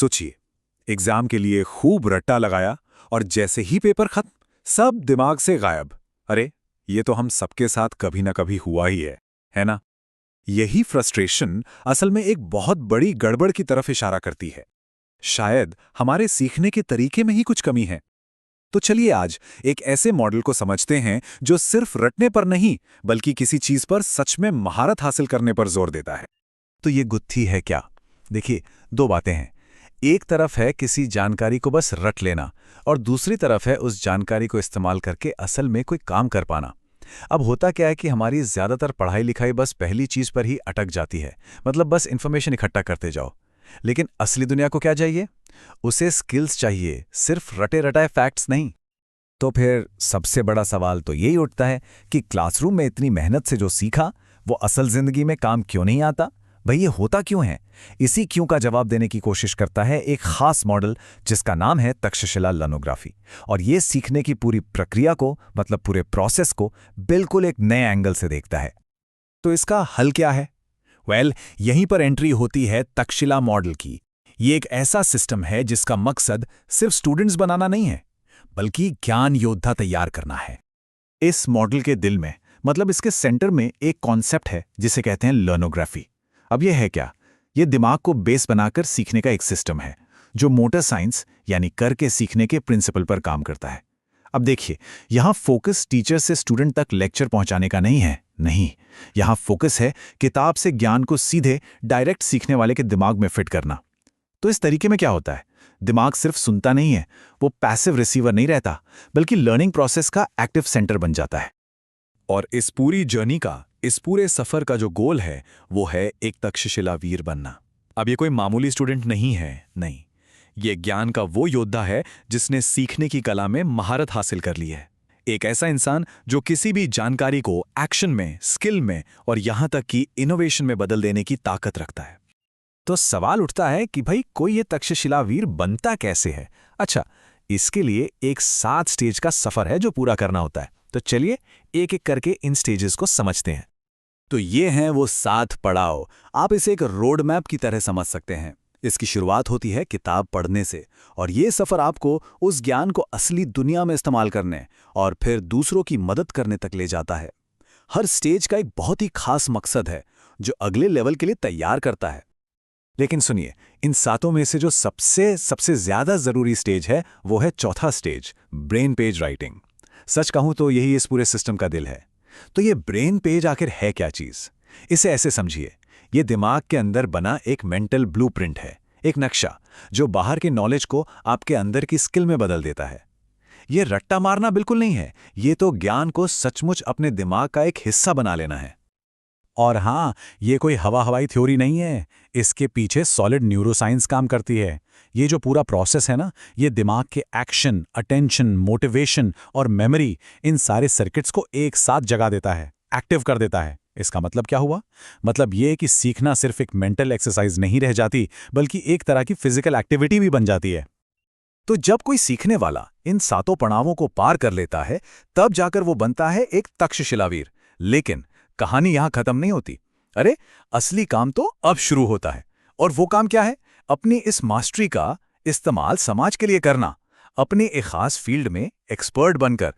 सोचिए, एग्जाम के लिए खूब रट्टा लगाया और जैसे ही पेपर खत्म, सब दिमाग से गायब। अरे, ये तो हम सबके साथ कभी ना कभी हुआ ही है ना? यही फ्रस्ट्रेशन असल में एक बहुत बड़ी गड़बड़ की तरफ इशारा करती है। शायद हमारे सीखने के तरीके में ही कुछ कमी है। तो चलिए आज एक ऐसे मॉडल को समझते हैं जो सिर्फ रटने पर नहीं, बल्कि किसी चीज पर सच में महारत हासिल करने पर जोर देता है। तो ये गुत्थी है क्या? देखिए, दो बातें हैं। एक तरफ है किसी जानकारी को बस रट लेना, और दूसरी तरफ है उस जानकारी को इस्तेमाल करके असल में कोई काम कर पाना। अब होता क्या है कि हमारी ज्यादातर पढ़ाई लिखाई बस पहली चीज पर ही अटक जाती है, मतलब बस इंफॉर्मेशन इकट्ठा करते जाओ। लेकिन असली दुनिया को क्या चाहिए? उसे स्किल्स चाहिए, सिर्फ रटे रटाए फैक्ट्स नहीं। तो फिर सबसे बड़ा सवाल तो यही उठता है कि क्लासरूम में इतनी मेहनत से जो सीखा, वो असल जिंदगी में काम क्यों नहीं आता? भाई, ये होता क्यों है? इसी क्यों का जवाब देने की कोशिश करता है एक खास मॉडल जिसका नाम है तक्षशिला लर्नोग्राफी। और ये सीखने की पूरी प्रक्रिया को, मतलब पूरे प्रोसेस को, बिल्कुल एक नए एंगल से देखता है। तो इसका हल क्या है? यहीं पर एंट्री होती है तक्षशिला मॉडल की। ये एक ऐसा सिस्टम है जिसका मकसद सिर्फ स्टूडेंट्स बनाना नहीं है, बल्कि ज्ञान योद्धा तैयार करना है। इस मॉडल के दिल में, मतलब इसके सेंटर में, एक कॉन्सेप्ट है जिसे कहते हैं लर्नोग्राफी। अब यह है क्या? यह दिमाग को बेस बनाकर सीखने का एक सिस्टम है जो मोटर साइंस यानी करके सीखने के प्रिंसिपल पर काम करता है। अब देखिए, यहां फोकस टीचर से स्टूडेंट तक लेक्चर पहुंचाने का नहीं है। नहीं, यहां फोकस है किताब से ज्ञान को सीधे डायरेक्ट सीखने वाले के दिमाग में फिट करना। तो इस तरीके में क्या होता है? दिमाग सिर्फ सुनता नहीं है, वो पैसिव रिसीवर नहीं रहता, बल्कि लर्निंग प्रोसेस का एक्टिव सेंटर बन जाता है। और इस पूरी जर्नी का, इस पूरे सफर का जो गोल है, वो है एक तक्षशिला वीर बनना। अब ये कोई मामूली स्टूडेंट नहीं है, नहीं, ये ज्ञान का वो योद्धा है जिसने सीखने की कला में महारत हासिल कर ली है। एक ऐसा इंसान जो किसी भी जानकारी को एक्शन में, स्किल में और यहां तक कि इनोवेशन में बदल देने की ताकत रखता है। तो सवाल उठता है कि भाई, कोई ये तक्षशिला वीर बनता कैसे है? अच्छा, इसके लिए एक 7 स्टेज का सफर है जो पूरा करना होता है। तो चलिए एक एक करके इन स्टेजेस को समझते हैं। तो ये हैं वो 7 पड़ाव। आप इसे एक रोड मैप की तरह समझ सकते हैं। इसकी शुरुआत होती है किताब पढ़ने से, और ये सफर आपको उस ज्ञान को असली दुनिया में इस्तेमाल करने और फिर दूसरों की मदद करने तक ले जाता है। हर स्टेज का एक बहुत ही खास मकसद है जो अगले लेवल के लिए तैयार करता है। लेकिन सुनिए, इन 7 में से जो सबसे ज्यादा जरूरी स्टेज है, वो है चौथा स्टेज, ब्रेन पेज राइटिंग। सच कहूं तो यही इस पूरे सिस्टम का दिल है। तो ये ब्रेन पेज आखिर है क्या चीज? इसे ऐसे समझिए, ये दिमाग के अंदर बना एक मेंटल ब्लूप्रिंट है, एक नक्शा जो बाहर की नॉलेज को आपके अंदर की स्किल में बदल देता है। ये रट्टा मारना बिल्कुल नहीं है, ये तो ज्ञान को सचमुच अपने दिमाग का एक हिस्सा बना लेना है। और हाँ, ये कोई हवाई थ्योरी नहीं है, इसके पीछे सॉलिड न्यूरोसाइंस काम करती है। ये जो पूरा प्रोसेस है ना, ये दिमाग के एक्शन, अटेंशन, मोटिवेशन और मेमोरी, इन सारे सर्किट्स को एक साथ जगा देता है, एक्टिव कर देता है। इसका मतलब क्या हुआ? मतलब ये कि सीखना सिर्फ एक मेंटल एक्सरसाइज नहीं रह जाती, बल्कि एक तरह की फिजिकल एक्टिविटी भी बन जाती है। तो जब कोई सीखने वाला इन 7 पड़ावों को पार कर लेता है, तब जाकर वो बनता है एक तक्षशिला वीर। लेकिन कहानी यहां खत्म नहीं होती। अरे, असली काम तो अब शुरू होता है। और वो काम क्या है? अपनी इस मास्टरी का इस्तेमाल समाज के लिए करना, अपने एक खास फील्ड में एक्सपर्ट बनकर।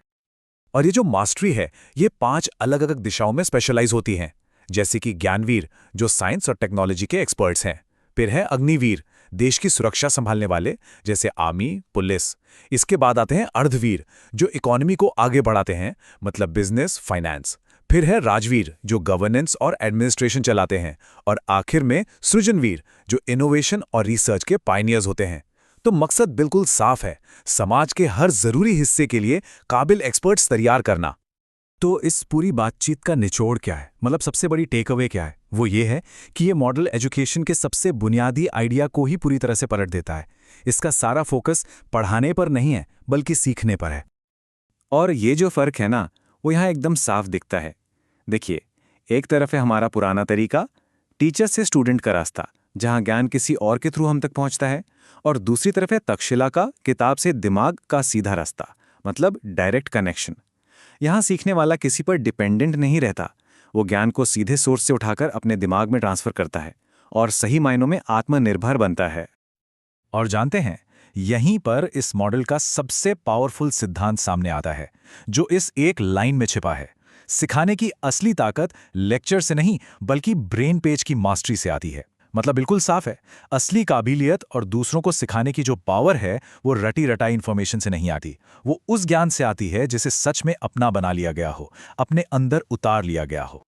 और ये जो मास्टरी है, ये 5 अलग अलग दिशाओं में स्पेशलाइज होती हैं। जैसे कि ज्ञानवीर, जो साइंस और टेक्नोलॉजी के एक्सपर्ट्स हैं। फिर है अग्निवीर, देश की सुरक्षा संभालने वाले, जैसे आर्मी, पुलिस। इसके बाद आते हैं अर्धवीर, जो इकोनॉमी को आगे बढ़ाते हैं, मतलब बिजनेस, फाइनेंस। फिर है राजवीर, जो गवर्नेंस और एडमिनिस्ट्रेशन चलाते हैं। और आखिर में सृजनवीर, जो इनोवेशन और रिसर्च के पायनियर्स होते हैं। तो मकसद बिल्कुल साफ है, समाज के हर जरूरी हिस्से के लिए काबिल एक्सपर्ट्स तैयार करना। तो इस पूरी बातचीत का निचोड़ क्या है? मतलब सबसे बड़ी टेक अवे क्या है? वो ये है कि ये मॉडल एजुकेशन के सबसे बुनियादी आइडिया को ही पूरी तरह से पलट देता है। इसका सारा फोकस पढ़ाने पर नहीं है, बल्कि सीखने पर है। और ये जो फर्क है ना, वो यहाँ एकदम साफ दिखता है। देखिए, एक तरफ है हमारा पुराना तरीका, टीचर से स्टूडेंट का रास्ता, जहां ज्ञान किसी और के थ्रू हम तक पहुंचता है। और दूसरी तरफ है तक्षशिला का किताब से दिमाग का सीधा रास्ता, मतलब डायरेक्ट कनेक्शन। यहां सीखने वाला किसी पर डिपेंडेंट नहीं रहता, वो ज्ञान को सीधे सोर्स से उठाकर अपने दिमाग में ट्रांसफर करता है और सही मायनों में आत्मनिर्भर बनता है। और जानते हैं, यहीं पर इस मॉडल का सबसे पावरफुल सिद्धांत सामने आता है, जो इस एक लाइन में छिपा है। सिखाने की असली ताकत लेक्चर से नहीं, बल्कि ब्रेन पेज की मास्टरी से आती है। मतलब बिल्कुल साफ है, असली काबिलियत और दूसरों को सिखाने की जो पावर है, वो रटी रटाई इंफॉर्मेशन से नहीं आती। वो उस ज्ञान से आती है जिसे सच में अपना बना लिया गया हो, अपने अंदर उतार लिया गया हो।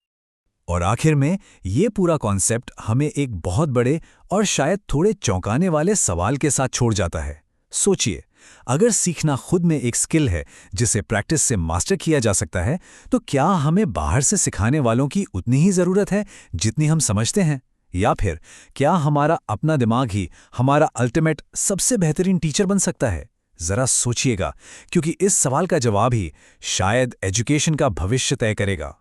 और आखिर में ये पूरा कॉन्सेप्ट हमें एक बहुत बड़े और शायद थोड़े चौंकाने वाले सवाल के साथ छोड़ जाता है। सोचिए, अगर सीखना खुद में एक स्किल है जिसे प्रैक्टिस से मास्टर किया जा सकता है, तो क्या हमें बाहर से सिखाने वालों की उतनी ही ज़रूरत है जितनी हम समझते हैं? या फिर क्या हमारा अपना दिमाग ही हमारा अल्टीमेट सबसे बेहतरीन टीचर बन सकता है? ज़रा सोचिएगा, क्योंकि इस सवाल का जवाब ही शायद एजुकेशन का भविष्य तय करेगा।